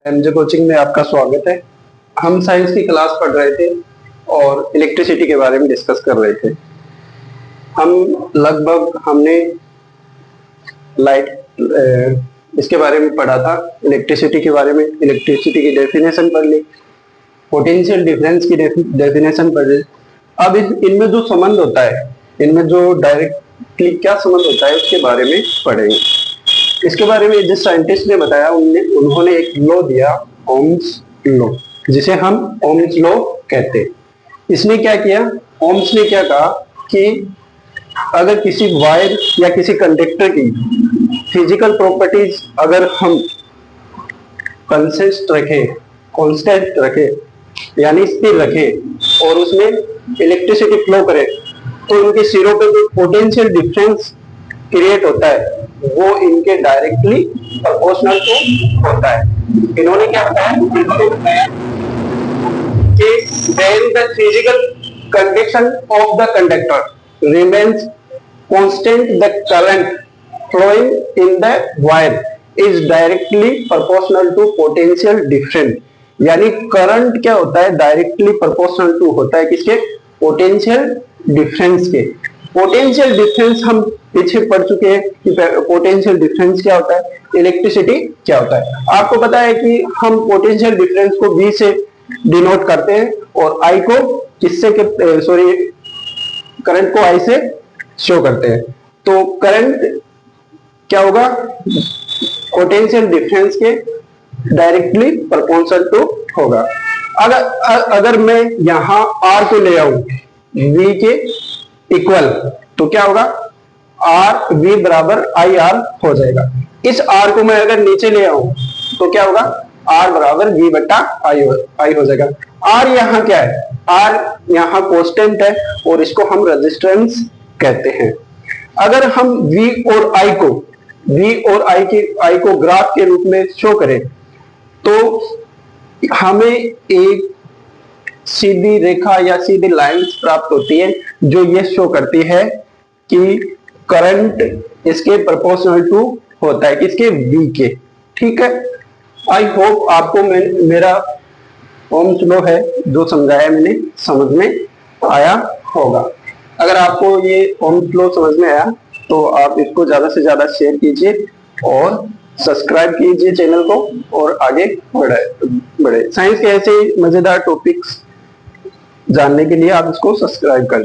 MJ coaching में आपका स्वागत है। हम साइंस की क्लास पढ़ रहे थे और इलेक्ट्रिसिटी के बारे में डिस्कस कर रहे थे। हमने लाइट इसके बारे में पढ़ा था, इलेक्ट्रिसिटी के बारे में, इलेक्ट्रिसिटी की डेफिनेशन पढ़ ली, पोटेंशियल डिफरेंस की डेफिनेशन पढ़ ली। अब इनमें जो संबंध होता है, इनमें जो डायरेक्टली क्या संबंध होता है उसके बारे में पढ़ेंगे। इसके बारे में जिस साइंटिस्ट ने बताया उन्होंने एक लॉ दिया, ओम्स लॉ, जिसे हम ओम्स लॉ कहते हैं। इसने क्या किया, ओम्स ने क्या कहा कि अगर किसी वायर या किसी कंडक्टर की फिजिकल प्रॉपर्टीज अगर हम कांस्टेंट रखें यानी स्थिर रखें और उसमें इलेक्ट्रिसिटी फ्लो करे, तो इनके सिरों पे जो पोटेंशियल डिफरेंस क्रिएट होता है वो इनके डायरेक्टली प्रोपोर्शनल टू होता है। इन्होंने क्या बताया कि when the physical condition of the conductor remains constant, the current flowing in the wire is directly proportional to potential difference। यानी करंट क्या होता है, डायरेक्टली प्रोपोर्शनल टू होता है किसके, पोटेंशियल डिफरेंस के। पोटेंशियल डिफरेंस हम पीछे पढ़ चुके हैं कि पोटेंशियल डिफरेंस क्या होता है, इलेक्ट्रिसिटी क्या होता है। आपको पता है कि हम पोटेंशियल डिफरेंस को V से डिनोट करते हैं और I को किससे करंट को I से शो करते हैं। तो करंट क्या होगा, पोटेंशियल डिफरेंस के डायरेक्टली प्रोपोर्शनल टू होगा। अगर मैं यहां R को ले आऊं V के इक्वल, तो क्या होगा, R V बराबर IR हो जाएगा। इस R को मैं अगर नीचे ले आऊं तो क्या होगा, R बराबर V बट्टा I हो जाएगा। R यहाँ क्या है, R यहाँ कांस्टेंट है और इसको हम रेजिस्टेंस कहते हैं। अगर हम V और I को ग्राफ के रूप में शो करें तो हमें एक सीधी रेखा या सीधी लाइंस प्राप्त होती है जो ये शो करती है कि करंट इसके प्रोपोर्शनल टू होता है किसके, V के। ठीक है, आई होप आपको मेरा ओम्स लॉ है जो समझाया मैंने समझ में आया होगा। अगर आपको ये ओम्स लॉ समझ में आया तो आप इसको ज्यादा से ज्यादा शेयर कीजिए और सब्सक्राइब कीजिए चैनल को और आगे बढ़े। साइंस के ऐसे मजेदार टॉपिक्स जानने के लिए आप इसको सब्सक्राइब कर